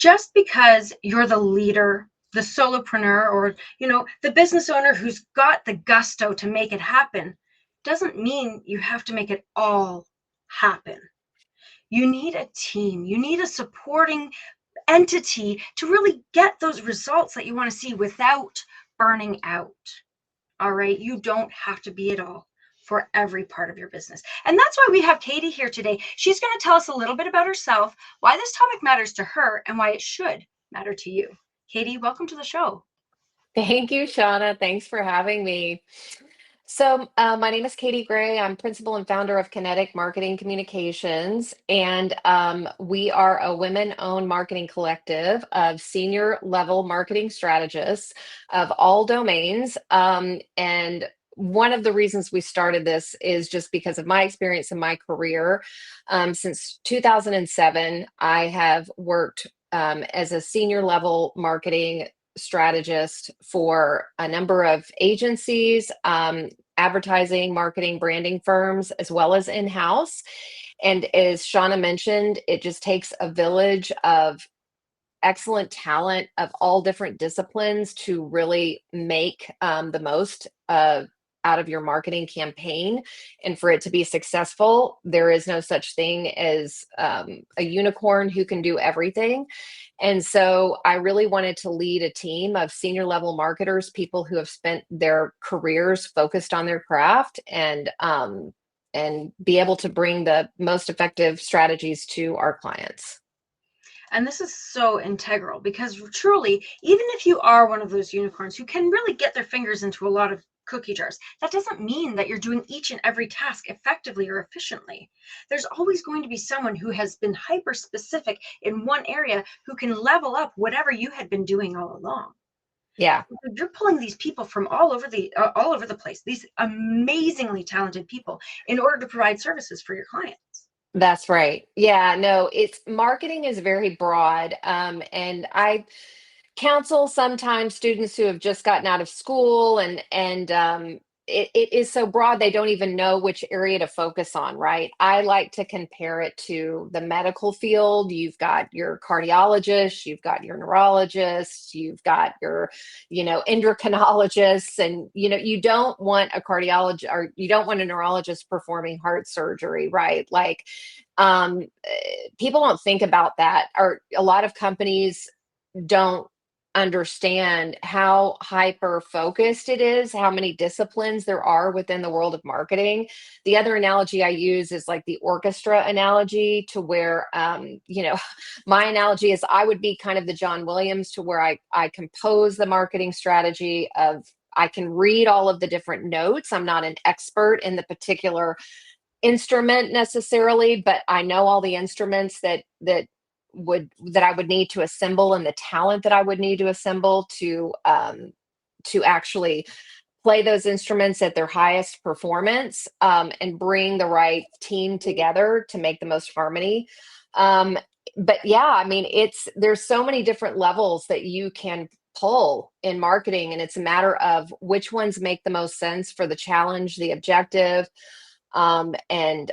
just because you're the leader, the solopreneur, or, the business owner who's got the gusto to make it happen, doesn't mean you have to make it all happen. You need a team. You need a supporting entity to really get those results that you want to see without burning out. All right. You don't have to be it all for every part of your business. And that's why we have Katie here today. She's going to tell us a little bit about herself, why this topic matters to her, and why it should matter to you. Katie, welcome to the show. Thank you, Shauna. Thanks for having me. My name is Katie Gray. I'm principal and founder of Kinetic Marketing Communications, and we are a women-owned marketing collective of senior-level marketing strategists of all domains. And one of the reasons we started this is just because of my experience in my career. Since 2007, I have worked as a senior-level marketing strategist for a number of agencies, advertising, marketing, branding firms, as well as in-house. And as Shauna mentioned, it just takes a village of excellent talent of all different disciplines to really make the most out of your marketing campaign. And for it to be successful, there is no such thing as a unicorn who can do everything. And so I really wanted to lead a team of senior level marketers, people who have spent their careers focused on their craft, and be able to bring the most effective strategies to our clients. And this is so integral because truly, even if you are one of those unicorns who can really get their fingers into a lot of cookie jars, that doesn't mean that you're doing each and every task effectively or efficiently. There's always going to be someone who has been hyper specific in one area who can level up whatever you had been doing all along. Yeah. You're pulling these people from all over the place, these amazingly talented people, in order to provide services for your clients. That's right. Yeah, no, it's marketing is very broad. And I counsel sometimes students who have just gotten out of school, and it is so broad they don't even know which area to focus on, right? I like to compare it to the medical field. You've got your cardiologists, you've got your neurologists, you've got your endocrinologists, and you don't want a cardiologist, or you don't want a neurologist performing heart surgery, right? Like, people don't think about that, or a lot of companies don't understand how hyper focused it is, how many disciplines there are within the world of marketing. The other analogy I use is like the orchestra analogy, to where, my analogy is I would be kind of the John Williams, to where I compose the marketing strategy of, I can read all of the different notes. I'm not an expert in the particular instrument necessarily, but I know all the instruments that I would need to assemble, and the talent that I would need to assemble to actually play those instruments at their highest performance, and bring the right team together to make the most harmony. But yeah, I mean, there's so many different levels that you can pull in marketing, and it's a matter of which ones make the most sense for the challenge, the objective, and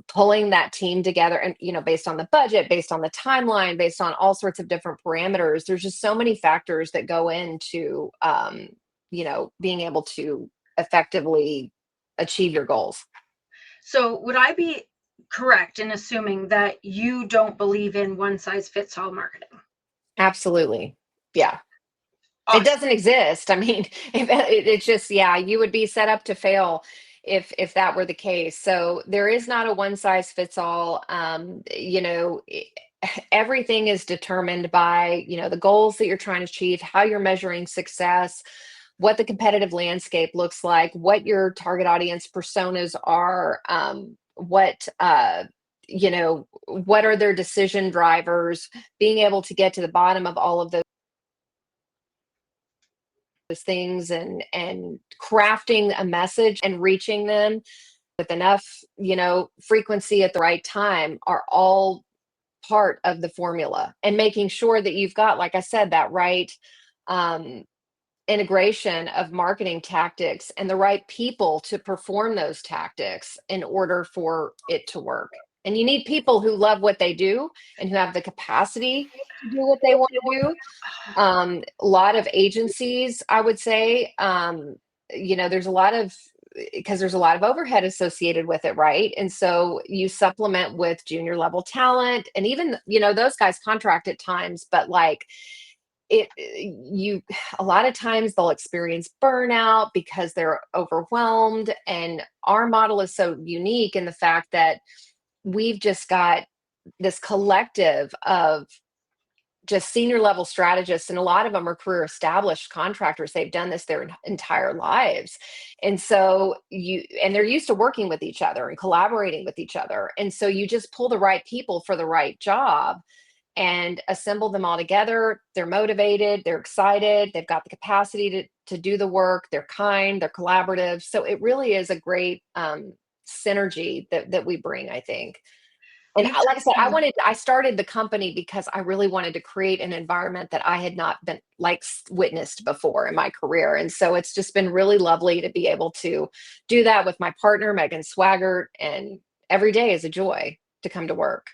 pulling that team together, and based on the budget, based on the timeline, based on all sorts of different parameters. There's just so many factors that go into being able to effectively achieve your goals. So would I be correct in assuming that you don't believe in one size fits all marketing? Absolutely. Yeah. It Awesome. doesn't exist. I mean, it's just, yeah, you would be set up to fail if that were the case. So there is not a one size fits all. Everything is determined by, the goals that you're trying to achieve, how you're measuring success, what the competitive landscape looks like, what your target audience personas are, what are their decision drivers, being able to get to the bottom of all of those things, and crafting a message and reaching them with enough frequency at the right time, are all part of the formula. And making sure that you've got, like I said, that right integration of marketing tactics and the right people to perform those tactics in order for it to work. And you need people who love what they do and who have the capacity to do what they want to do. A lot of agencies, I would say, there's a lot of, because there's a lot of overhead associated with it, right? And so you supplement with junior level talent, and even, those guys contract at times, but like you a lot of times they'll experience burnout because they're overwhelmed. And our model is so unique in the fact that we've just got this collective of just senior level strategists, and a lot of them are career established contractors. They've done this their entire lives, and so they're used to working with each other and collaborating with each other. And so you just pull the right people for the right job and assemble them all together. They're motivated, they're excited, they've got the capacity to do the work, they're kind, they're collaborative. So it really is a great synergy that we bring, I think. And You've like I said, touched on I started the company because I really wanted to create an environment that I had not been witnessed before in my career. And so it's just been really lovely to be able to do that with my partner, Megan Swaggart. And every day is a joy to come to work.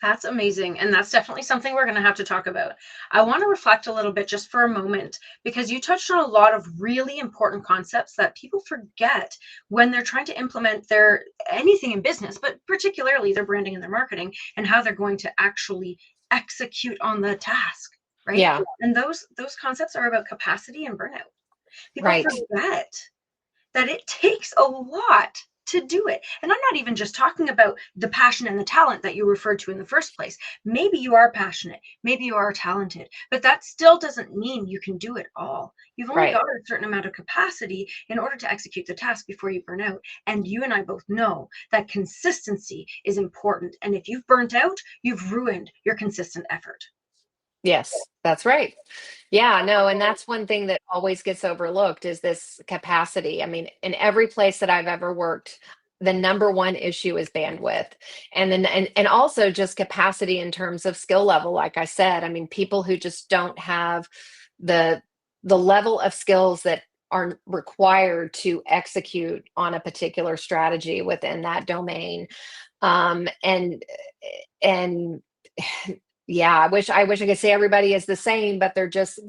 That's amazing. And that's definitely something we're going to have to talk about. I want to reflect a little bit just for a moment, because you touched on a lot of really important concepts that people forget when they're trying to implement their anything in business, but particularly their branding and their marketing, and how they're going to actually execute on the task, right? Yeah, And those concepts are about capacity and burnout. People right. forget that it takes a lot to do it. And I'm not even just talking about the passion and the talent that you referred to in the first place. Maybe you are passionate, maybe you are talented, but that still doesn't mean you can do it all. You've only Right. got a certain amount of capacity in order to execute the task before you burn out. And you and I both know that consistency is important. And if you've burnt out, you've ruined your consistent effort. Yes, that's right. Yeah, no, and that's one thing that always gets overlooked is this capacity. I mean, in every place that I've ever worked, the number one issue is bandwidth. And then and also just capacity in terms of skill level. Like I said, I mean, people who just don't have the the level of skills that are required to execute on a particular strategy within that domain. And yeah, I wish I could say everybody is the same, but they're just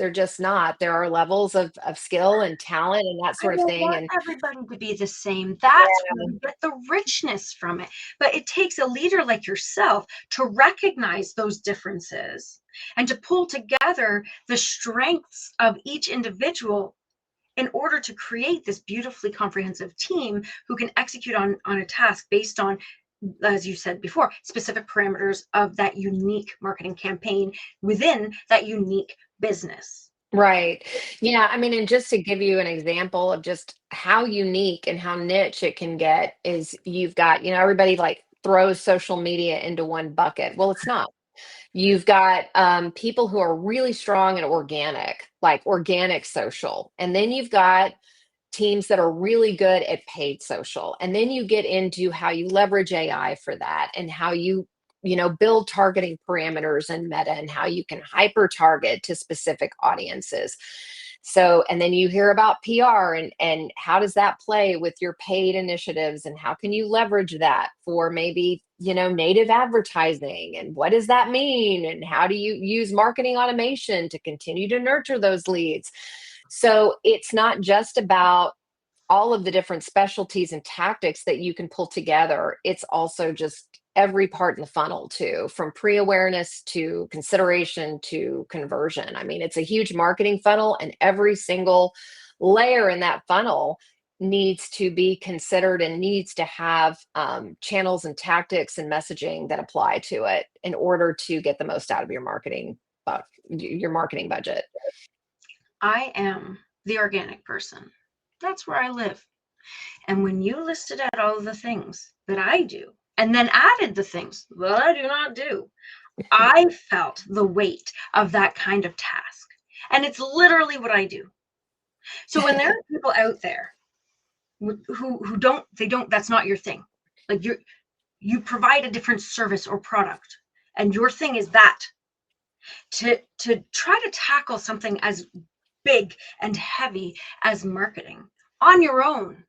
not. There are levels of skill and talent and that I sort of don't thing. want And everybody to be the same. That's where we get the richness from it. But it takes a leader like yourself to recognize those differences and to pull together the strengths of each individual in order to create this beautifully comprehensive team who can execute on a task based on, as you said before, specific parameters of that unique marketing campaign within that unique business. right. Yeah, I mean, and just to give you an example of just how unique and how niche it can get is you've got, everybody like throws social media into one bucket. Well, it's not. You've got people who are really strong in organic, like organic social. And then you've got teams that are really good at paid social. And then you get into how you leverage AI for that and how you build targeting parameters and meta and how you can hyper target to specific audiences. So, and then you hear about PR and how does that play with your paid initiatives and how can you leverage that for maybe, native advertising and what does that mean? And how do you use marketing automation to continue to nurture those leads? So it's not just about all of the different specialties and tactics that you can pull together. It's also just every part in the funnel too, from pre-awareness to consideration to conversion. I mean, it's a huge marketing funnel and every single layer in that funnel needs to be considered and needs to have channels and tactics and messaging that apply to it in order to get the most out of your marketing budget. I am the organic person. That's where I live. And when you listed out all of the things that I do and then added the things that I do not do, I felt the weight of that kind of task. And it's literally what I do. So when there are people out there who don't, that's not your thing. Like you provide a different service or product, and your thing is that to try to tackle something as big and heavy as marketing on your own,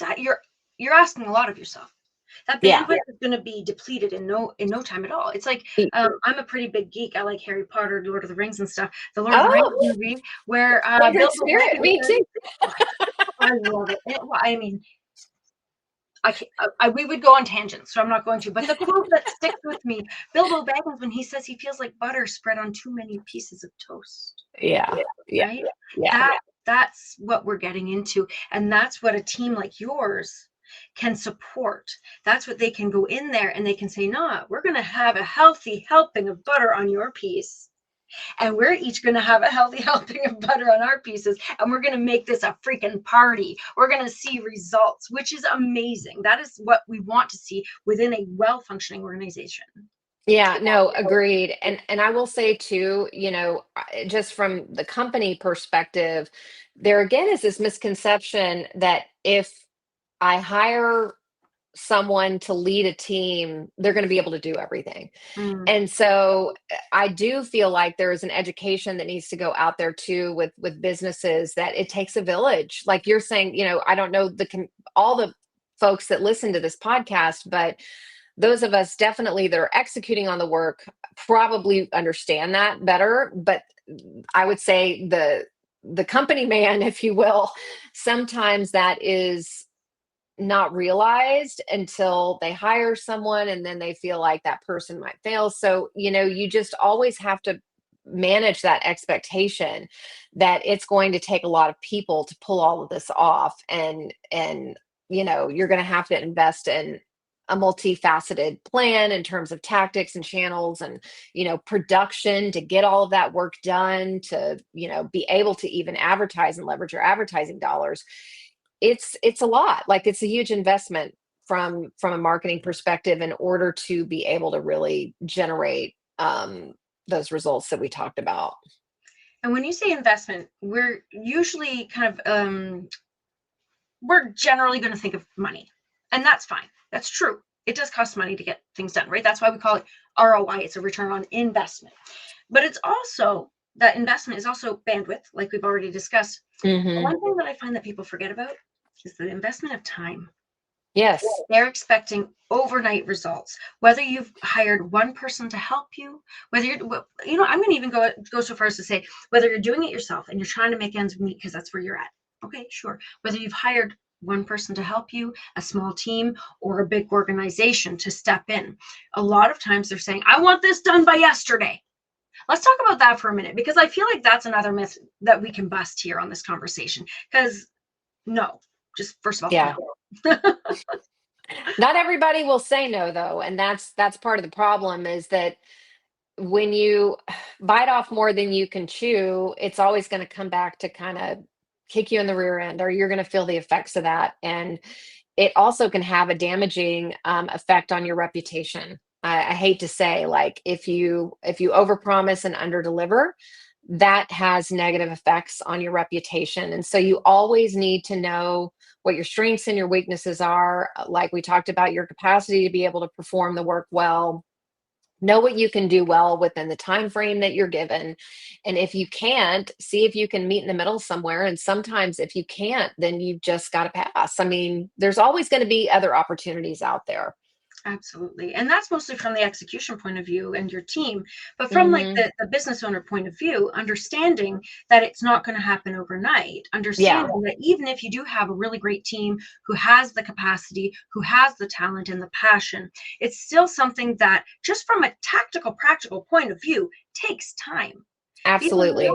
that you're asking a lot of yourself. That Yeah. bandwidth is going to be depleted in no time at all. It's like I'm a pretty big geek. I like Harry Potter, Lord of the Rings and stuff. The Lord of the Rings Oh, movie where kindred Bilbo spirit. Baggins Me says, too. I love it. Well, I mean, we would go on tangents, so I'm not going to. But the quote that sticks with me, Bilbo Baggins, when he says he feels like butter spread on too many pieces of toast. Yeah. Yeah. Right? Yeah. That's what we're getting into, and that's what a team like yours can support. That's what they can go in there and they can say, "No, we're going to have a healthy helping of butter on your piece." And we're each going to have a healthy helping of butter on our pieces, and we're going to make this a freaking party. We're going to see results, which is amazing. That is what we want to see within a well-functioning organization. Yeah, no, agreed. And I will say too, just from the company perspective, there again is this misconception that if I hire someone to lead a team, they're going to be able to do everything. Mm. And so I do feel like there is an education that needs to go out there too with businesses, that it takes a village. Like you're saying, I don't know all the folks that listen to this podcast, but those of us definitely that are executing on the work probably understand that better. But I would say the company man, if you will, sometimes that is not realized until they hire someone and then they feel like that person might fail. So, you just always have to manage that expectation that it's going to take a lot of people to pull all of this off. And you're going to have to invest in a multifaceted plan in terms of tactics and channels and production to get all of that work done, to be able to even advertise and leverage your advertising dollars. It's a lot. Like, it's a huge investment from a marketing perspective in order to be able to really generate those results that we talked about. And when you say investment, we're usually kind of we're generally going to think of money, and that's fine. That's true. It does cost money to get things done, right? That's why we call it ROI. It's a return on investment. But it's also, that investment is also bandwidth, like we've already discussed. Mm-hmm. One thing that I find that people forget about is the investment of time. Yes. They're expecting overnight results. Whether you've hired one person to help you, whether I'm going to even go so far as to say, whether you're doing it yourself and you're trying to make ends meet because that's where you're at. Okay, sure. Whether you've hired one person to help you, a small team, or a big organization to step in, a lot of times they're saying, "I want this done by yesterday." Let's talk about that for a minute, because I feel like that's another myth that we can bust here on this conversation. Because no, just first of all, Yeah. no. Not everybody will say no, though, and that's part of the problem, is that when you bite off more than you can chew, it's always going to come back to kind of kick you in the rear end, or you're going to feel the effects of that. And it also can have a damaging effect on your reputation. I hate to say, like, if you overpromise and underdeliver, that has negative effects on your reputation. And so you always need to know what your strengths and your weaknesses are. Like we talked about, your capacity to be able to perform the work well. Know what you can do well within the time frame that you're given. And if you can't, see if you can meet in the middle somewhere. And sometimes if you can't, then you've just got to pass. I mean, there's always going to be other opportunities out there. Absolutely. And that's mostly from the execution point of view and your team. But from like Hmm. the business owner point of view, understanding that it's not going to happen overnight, Yeah, understanding that even if you do have a really great team who has the capacity, who has the talent and the passion, it's still something that, just from a tactical, practical point of view, takes time. Because absolutely.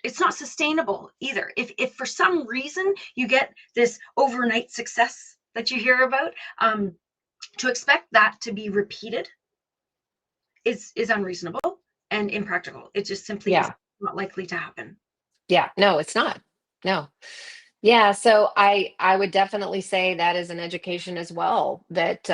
it's not sustainable either. If for some reason you get this overnight success that you hear about, to expect that to be repeated is unreasonable and impractical. It just simply is Yeah. not likely to happen. Yeah. No, it's not. No. Yeah, so I would definitely say that is an education as well, that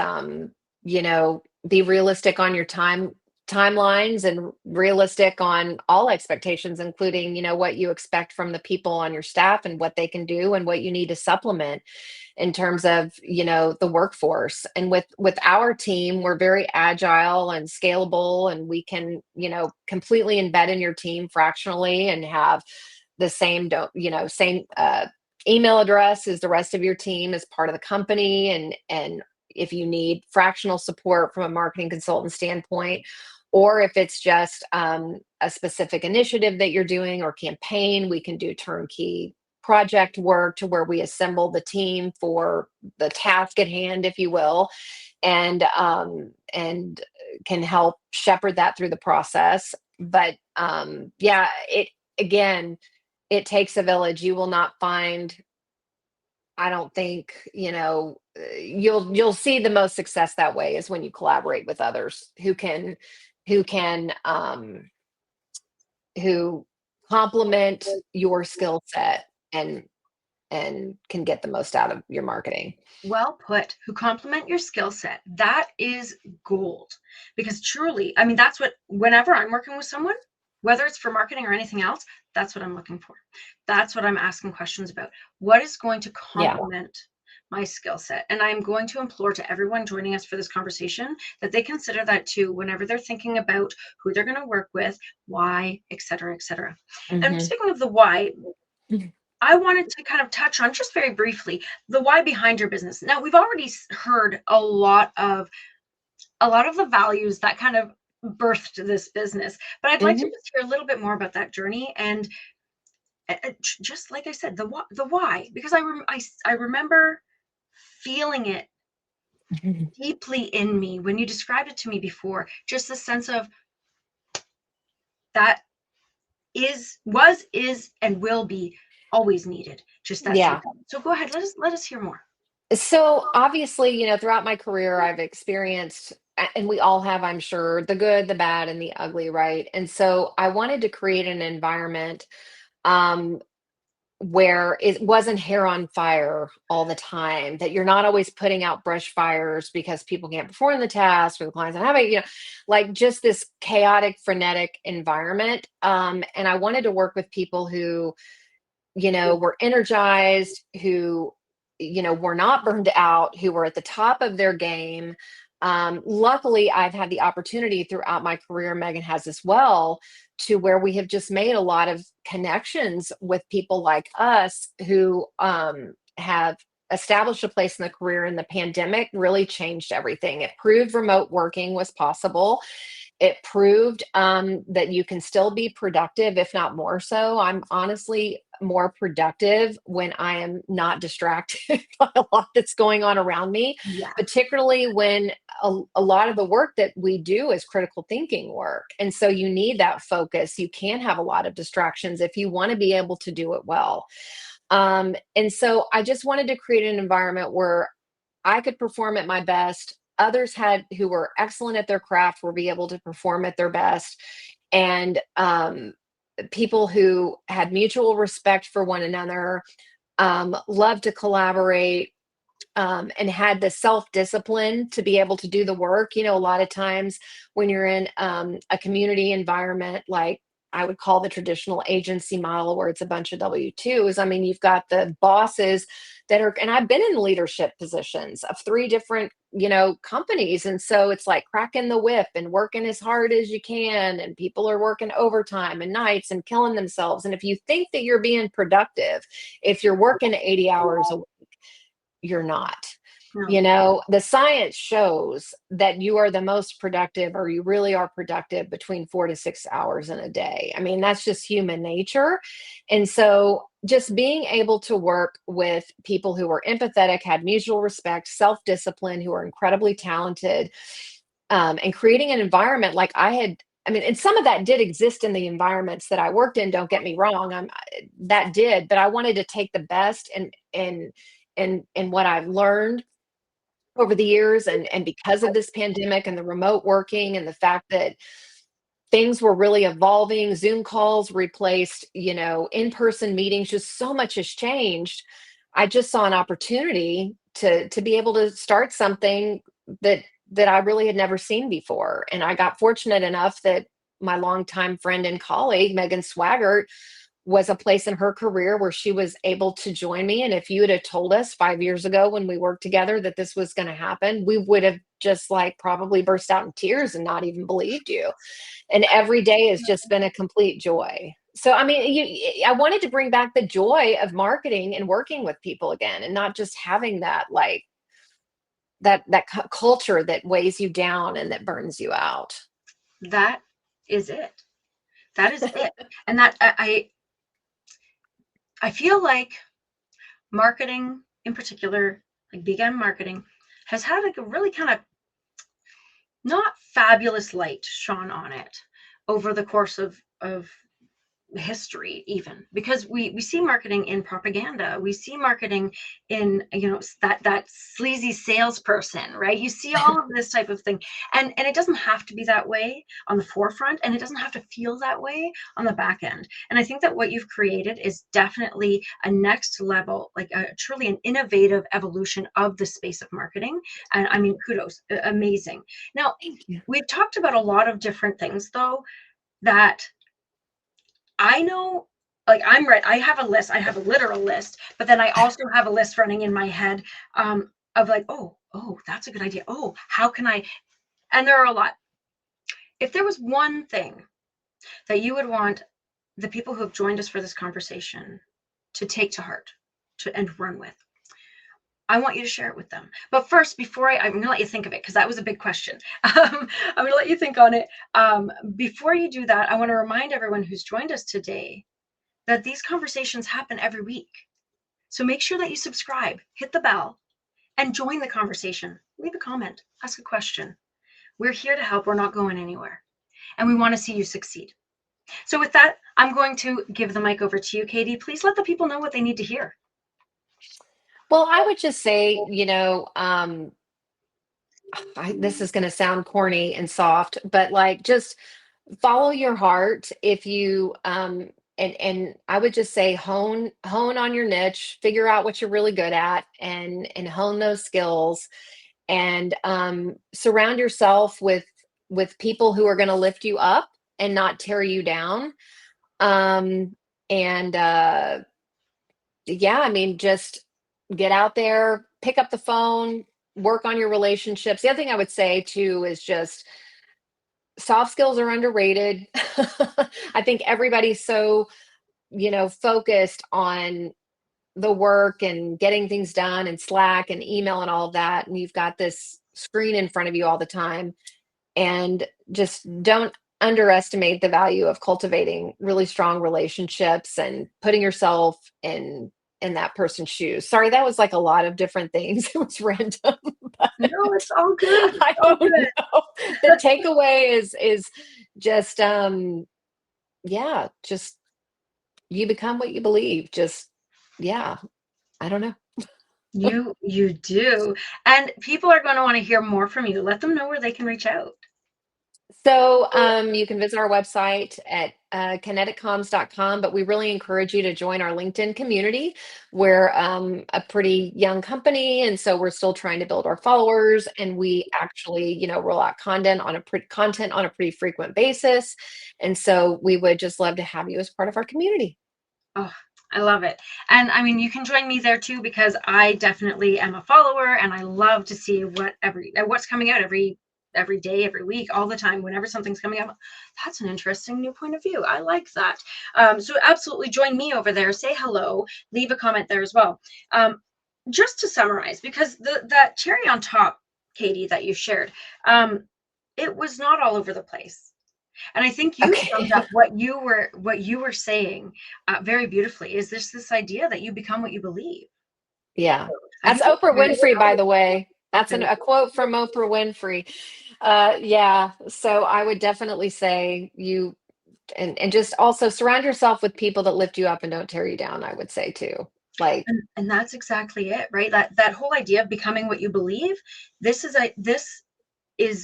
be realistic on your timelines, and realistic on all expectations, including, what you expect from the people on your staff and what they can do and what you need to supplement in terms of, the workforce. And with our team, we're very agile and scalable, and we can, completely embed in your team fractionally and have the same don't, same email address as the rest of your team as part of the company. And if you need fractional support from a marketing consultant standpoint, or if it's just a specific initiative that you're doing or campaign, we can do turnkey project work to where we assemble the team for the task at hand, if you will, and can help shepherd that through the process. But yeah, it again, it takes a village. You will not find, I don't think, you'll see the most success that way is when you collaborate with others who can who complement your skill set and can get the most out of your marketing. Well put. Who complement your skill set. That is gold. Because truly, I mean, that's what, whenever I'm working with someone, whether it's for marketing or anything else, that's what I'm looking for. That's what I'm asking questions about. What is going to Yeah. complement my skill set? And I'm going to implore to everyone joining us for this conversation that they consider that too whenever they're thinking about who they're going to work with, why, et cetera, et cetera. And speaking of the why, I wanted to kind of touch on just very briefly the why behind your business. Now, we've already heard a lot of the values that kind of birthed this business, but I'd like to just hear a little bit more about that journey and just like I said, the why, because I remember feeling it deeply in me when you described it to me before, just the sense of that is and will be always needed, just that Yeah. something. So go ahead, let us hear more. So obviously, throughout my career, I've experienced, and we all have, I'm sure, the good, the bad, and the ugly, right? And so I wanted to create an environment um, where it wasn't hair on fire all the time, that you're not always putting out brush fires because people can't perform the task or the clients don't have it, like just this chaotic, frenetic environment. And I wanted to work with people who were energized, who, were not burned out, who were at the top of their game. Luckily, I've had the opportunity throughout my career, Megan has as well, to where we have just made a lot of connections with people like us who have established a place in the career. And the pandemic really changed everything. It proved remote working was possible. It proved that you can still be productive, if not more so. I'm honestly more productive when I am not distracted by a lot that's going on around me, Yeah. particularly when a lot of the work that we do is critical thinking work. And so you need that focus. You can have a lot of distractions if you want to be able to do it well. And so I just wanted to create an environment where I could perform at my best. Others had who were excellent at their craft were be able to perform at their best, and people who had mutual respect for one another, loved to collaborate, and had the self-discipline to be able to do the work. A lot of times when you're in a community environment, like I would call the traditional agency model where it's a bunch of W-2s. I mean, you've got the bosses that are, and I've been in leadership positions of 3 different, companies. And so it's like cracking the whip and working as hard as you can. And people are working overtime and nights and killing themselves. And if you think that you're being productive, if you're working 80 hours a week, you're not. No. The science shows that you are the most productive, or you really are productive, between 4 to 6 hours in a day. I mean, that's just human nature. And so just being able to work with people who are empathetic, had mutual respect, self-discipline, who are incredibly talented, and creating an environment like I mean, and some of that did exist in the environments that I worked in. Don't get me wrong, that did, but I wanted to take the best and what I've learned over the years, and because of this pandemic and the remote working and the fact that things were really evolving, Zoom calls replaced, in-person meetings, just so much has changed. I just saw an opportunity to be able to start something that I really had never seen before. And I got fortunate enough that my longtime friend and colleague, Megan Swaggart, was a place in her career where she was able to join me. And if you had told us 5 years ago when we worked together that this was going to happen, we would have just like probably burst out in tears and not even believed you. And every day has just been a complete joy. So, I mean, I wanted to bring back the joy of marketing and working with people again, and not just having that like culture that weighs you down and that burns you out. That is it. That is it. And that I feel like marketing in particular, like BGM marketing, has had like a really kind of not fabulous light shone on it over the course of history, even because we see marketing in propaganda, we see marketing in, you know, that sleazy salesperson, right? You see all of this type of thing, and it doesn't have to be that way on the forefront, and it doesn't have to feel that way on the back end. And I think that what you've created is definitely a next level, like a truly an innovative evolution of the space of marketing. And I mean, kudos, amazing. Now, Thank you. we've talked about a lot of different things though that I know, like I'm right. I have a list. I have a literal list, but then I also have a list running in my head of like, oh, that's a good idea. Oh, how can I? And there are a lot. If there was one thing that you would want the people who have joined us for this conversation to take to heart, and run with, I want you to share it with them. But first, before I'm going to let you think of it, because that was a big question. I'm going to let you think on it. Before you do that, I want to remind everyone who's joined us today that these conversations happen every week. So make sure that you subscribe, hit the bell, and join the conversation. Leave a comment, ask a question. We're here to help. We're not going anywhere. And we want to see you succeed. So with that, I'm going to give the mic over to you, Katie. Please let the people know what they need to hear. Well, I would just say, this is going to sound corny and soft, but like just follow your heart. If you and I would just say hone on your niche, figure out what you're really good at, and hone those skills, and surround yourself with people who are going to lift you up and not tear you down. And Yeah, I mean, just get out there, pick up the phone, work on your relationships. The other thing I would say too is just soft skills are underrated. I think everybody's so, focused on the work and getting things done and Slack and email and all of that. And you've got this screen in front of you all the time. And just don't underestimate the value of cultivating really strong relationships and putting yourself in that person's shoes. Sorry, that was like a lot of different things. It was random. No, it's all good. I All don't good. know. The takeaway is just just you become what you believe. Just I don't know. You do. And people are going to want to hear more from you. Let them know where they can reach out. So you can visit our website at kineticcoms.com, but we really encourage you to join our LinkedIn community. We're a pretty young company, and so we're still trying to build our followers. And we actually, roll out content on a pretty frequent basis. And so we would just love to have you as part of our community. Oh, I love it. And I mean, you can join me there too, because I definitely am a follower and I love to see what's coming out every day, every week, all the time, whenever something's coming up. That's an interesting new point of view. I like that. So absolutely join me over there, say hello, leave a comment there as well. Just to summarize, because that cherry on top, Katie, that you shared, it was not all over the place. And I think you summed up what you were saying very beautifully. Is this idea that you become what you believe? Yeah, that's Oprah Winfrey, by the way. That's a quote from Oprah Winfrey. Yeah, so I would definitely say you, and just also surround yourself with people that lift you up and don't tear you down. I would say too. And that's exactly it, right? That whole idea of becoming what you believe. This is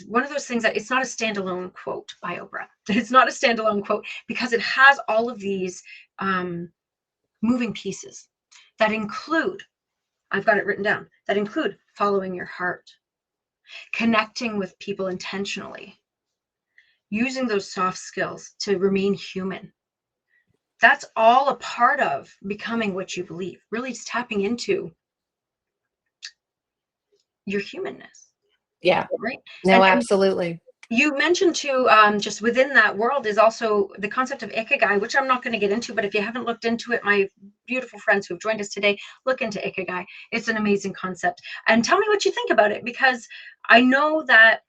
one of those things that it's not a standalone quote by Oprah. It's not a standalone quote because it has all of these moving pieces that include, I've got it written down, that include following your heart, connecting with people intentionally, using those soft skills to remain human. That's all a part of becoming what you believe, really just tapping into your humanness. Yeah. Right. No, absolutely. You mentioned too, just within that world is also the concept of ikigai, which I'm not going to get into, but if you haven't looked into it, my beautiful friends who've joined us today, look into ikigai. It's an amazing concept. And tell me what you think about it, because I know that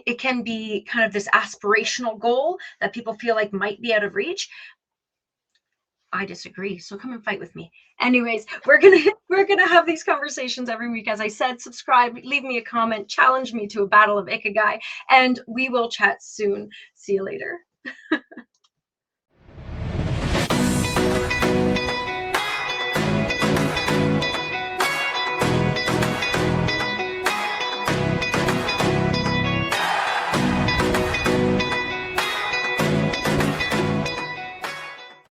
it can be kind of this aspirational goal that people feel like might be out of reach. I disagree. So come and fight with me. Anyways, we're gonna have these conversations every week. As I said, subscribe, leave me a comment, challenge me to a battle of ikigai, and we will chat soon. See you later.